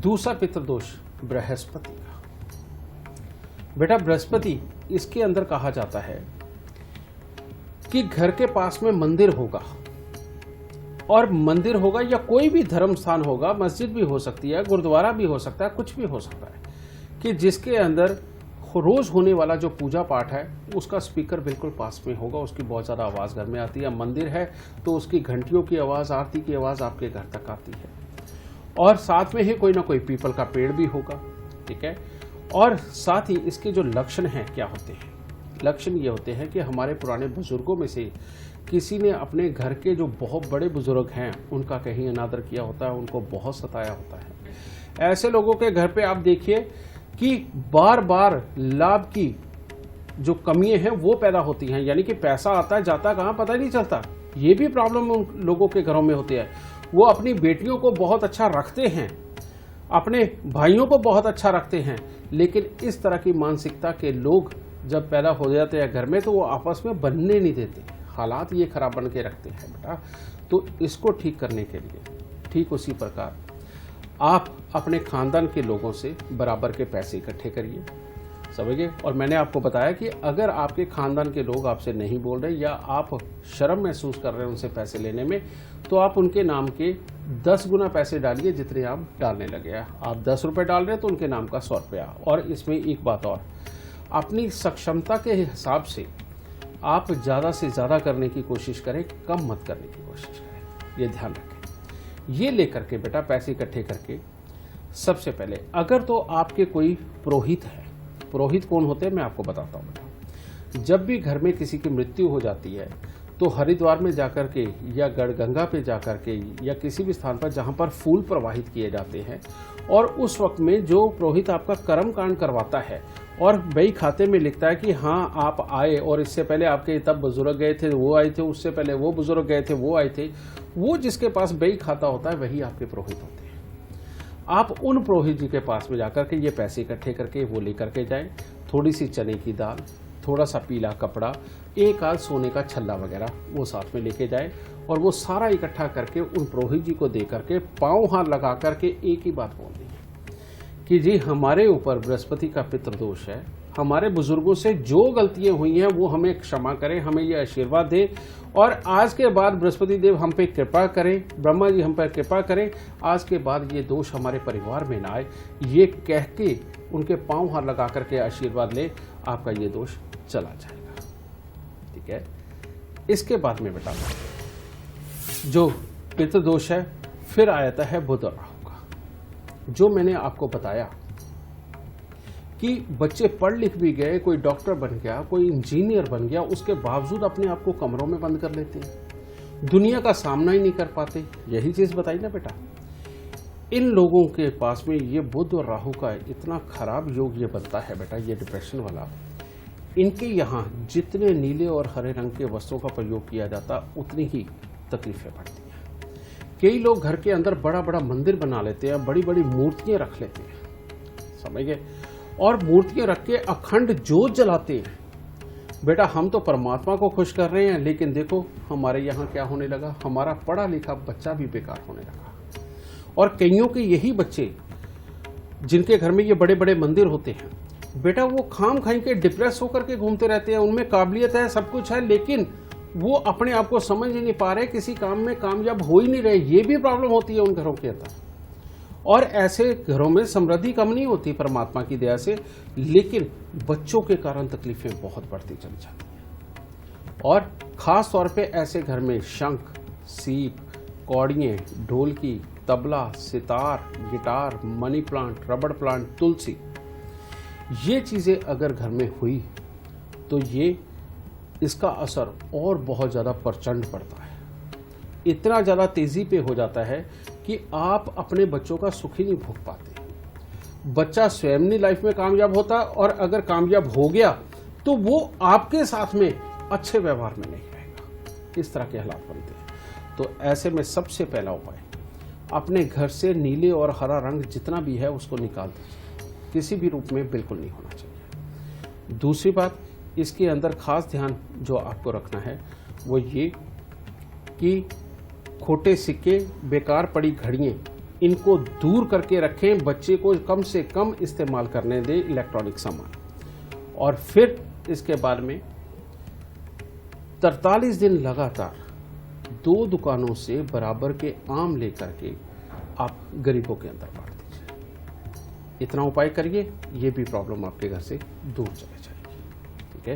दूसरा पितृदोष बृहस्पति का। बेटा बृहस्पति, इसके अंदर कहा जाता है कि घर के पास में मंदिर होगा, और मंदिर होगा या कोई भी धर्म स्थान होगा, मस्जिद भी हो सकती है, गुरुद्वारा भी हो सकता है, कुछ भी हो सकता है, कि जिसके अंदर रोज होने वाला जो पूजा पाठ है उसका स्पीकर बिल्कुल पास में होगा, उसकी बहुत ज़्यादा आवाज़ घर में आती है। मंदिर है तो उसकी घंटियों की आवाज़, आरती की आवाज़ आपके घर तक आती है, और साथ में ही कोई ना कोई पीपल का पेड़ भी होगा, ठीक है। और साथ ही इसके जो लक्षण हैं क्या होते हैं, लक्षण ये होते हैं कि हमारे पुराने बुजुर्गों में से किसी ने अपने घर के जो बहुत बड़े बुजुर्ग हैं उनका कहीं अनादर किया होता है, उनको बहुत सताया होता है। ऐसे लोगों के घर पे आप देखिए कि बार बार लाभ की जो कमियां हैं वो पैदा होती हैं, यानी कि पैसा आता है जाता कहाँ पता नहीं चलता। ये भी प्रॉब्लम उन लोगों के घरों में होती है। वो अपनी बेटियों को बहुत अच्छा रखते हैं, अपने भाइयों को बहुत अच्छा रखते हैं, लेकिन इस तरह की मानसिकता के लोग जब पैदा हो जाते हैं घर में तो वो आपस में बनने नहीं देते, हालात ये खराब बन के रखते हैं बेटा। तो इसको ठीक करने के लिए ठीक उसी प्रकार आप अपने खानदान के लोगों से बराबर के पैसे इकट्ठे करिए, समझिए। और मैंने आपको बताया कि अगर आपके खानदान के लोग आपसे नहीं बोल रहे या आप शर्म महसूस कर रहे हैं उनसे पैसे लेने में, तो आप उनके नाम के 10 गुना पैसे डालिए जितने आप डालने लगे हैं। आप 10 रुपये डाल रहे हैं तो उनके नाम का 100 रुपया। और इसमें एक बात और, अपनी सक्षमता के हिसाब से आप ज़्यादा से ज़्यादा करने की कोशिश करें, कम मत करने की कोशिश करें, ये ध्यान रखें। ये लेकर के बेटा पैसे इकट्ठे करके सबसे पहले, अगर तो आपके कोई पुरोहित है, पुरोहित कौन होते हैं मैं आपको बताता हूँ बेटा। जब भी घर में किसी की मृत्यु हो जाती है तो हरिद्वार में जाकर के या गढ़गंगा पे जाकर के या किसी भी स्थान पर जहाँ पर फूल प्रवाहित किए जाते हैं, और उस वक्त में जो पुरोहित आपका कर्म कांड करवाता है और बही खाते में लिखता है कि हाँ आप आए और इससे पहले आपके तब बुजुर्ग गए थे वो आए थे, उससे पहले वो बुजुर्ग गए थे वो आए थे, वो जिसके पास बही खाता होता है वही आपके पुरोहित होते हैं। आप उन पुरोहित जी के पास में जाकर के ये पैसे इकट्ठे करके वो लेकर के जाएं, थोड़ी सी चने की दाल, थोड़ा सा पीला कपड़ा, एक आध सोने का छल्ला वगैरह वो साथ में लेके जाएं, और वो सारा इकट्ठा करके उन पुरोहित जी को दे करके पाँव हाथ लगा करके एक ही बात बोल दी कि जी हमारे ऊपर बृहस्पति का पितृदोष है, हमारे बुजुर्गों से जो गलतियां हुई हैं वो हमें क्षमा करें, हमें ये आशीर्वाद दें, और आज के बाद बृहस्पति देव हम पे कृपा करें, ब्रह्मा जी हम पर कृपा करें, आज के बाद ये दोष हमारे परिवार में ना आए। ये कह के उनके पांव हाथ लगा करके आशीर्वाद ले, आपका ये दोष चला जाएगा, ठीक है। इसके बाद में बेटा जो पितृदोष है फिर आ जाता है बुध और राहु का। जो मैंने आपको बताया कि बच्चे पढ़ लिख भी गए, कोई डॉक्टर बन गया, कोई इंजीनियर बन गया, उसके बावजूद अपने आप को कमरों में बंद कर लेते हैं, दुनिया का सामना ही नहीं कर पाते। यही चीज बताई ना बेटा। इन लोगों के पास में ये बुध और राहु का इतना खराब योग ये बनता है बेटा, ये डिप्रेशन वाला। इनके यहाँ जितने नीले और हरे रंग के वस्त्रों का प्रयोग किया जाता उतनी ही तकलीफें बढ़ती हैं। कई लोग घर के अंदर बड़ा बड़ा मंदिर बना लेते हैं, बड़ी बड़ी मूर्तियां रख लेते हैं, समझ गए, और मूर्तियां रख के अखंड जोत जलाते हैं। बेटा हम तो परमात्मा को खुश कर रहे हैं, लेकिन देखो हमारे यहाँ क्या होने लगा, हमारा पढ़ा लिखा बच्चा भी बेकार होने लगा। और कईयों के यही बच्चे जिनके घर में ये बड़े बड़े मंदिर होते हैं बेटा, वो खाम खाई के डिप्रेस होकर के घूमते रहते हैं। उनमें काबिलियत है, सब कुछ है, लेकिन वो अपने आप को समझ ही नहीं पा रहे, किसी काम में कामयाब हो ही नहीं रहे। ये भी प्रॉब्लम होती है उन घरों के अंदर। और ऐसे घरों में समृद्धि कम नहीं होती परमात्मा की दया से, लेकिन बच्चों के कारण तकलीफें बहुत बढ़ती चली जाती हैं। और खास तौर पे ऐसे घर में शंख, सीप, कौड़ियाँ, ढोलकी, tabla, sitar, guitar, money plant, रबड़ प्लांट, तुलसी, ये चीजें अगर घर में हुई तो ये इसका असर और बहुत ज़्यादा प्रचंड पड़ता है। इतना ज़्यादा तेज़ी पे हो जाता है कि आप अपने बच्चों का सुख ही नहीं भोग पाते। बच्चा स्वयं नहीं लाइफ में कामयाब होता, और अगर कामयाब हो गया तो वो आपके साथ में अच्छे व्यवहार में नहीं रहेगा। इस तरह के हालात बनते हैं। तो ऐसे में सबसे पहला उपाय, अपने घर से नीले और हरा रंग जितना भी है उसको निकाल दीजिए, किसी भी रूप में बिल्कुल नहीं होना चाहिए। दूसरी बात, इसके अंदर खास ध्यान जो आपको रखना है वो ये कि खोटे सिक्के, बेकार पड़ी घड़ियाँ, इनको दूर करके रखें, बच्चे को कम से कम इस्तेमाल करने दें इलेक्ट्रॉनिक सामान। और फिर इसके बाद में 43 दिन लगातार 2 दुकानों से बराबर के आम लेकर के आप गरीबों के अंदर बांट दीजिए। इतना उपाय करिए, ये भी प्रॉब्लम आपके घर से दूर चले जाएगी। ठीक है।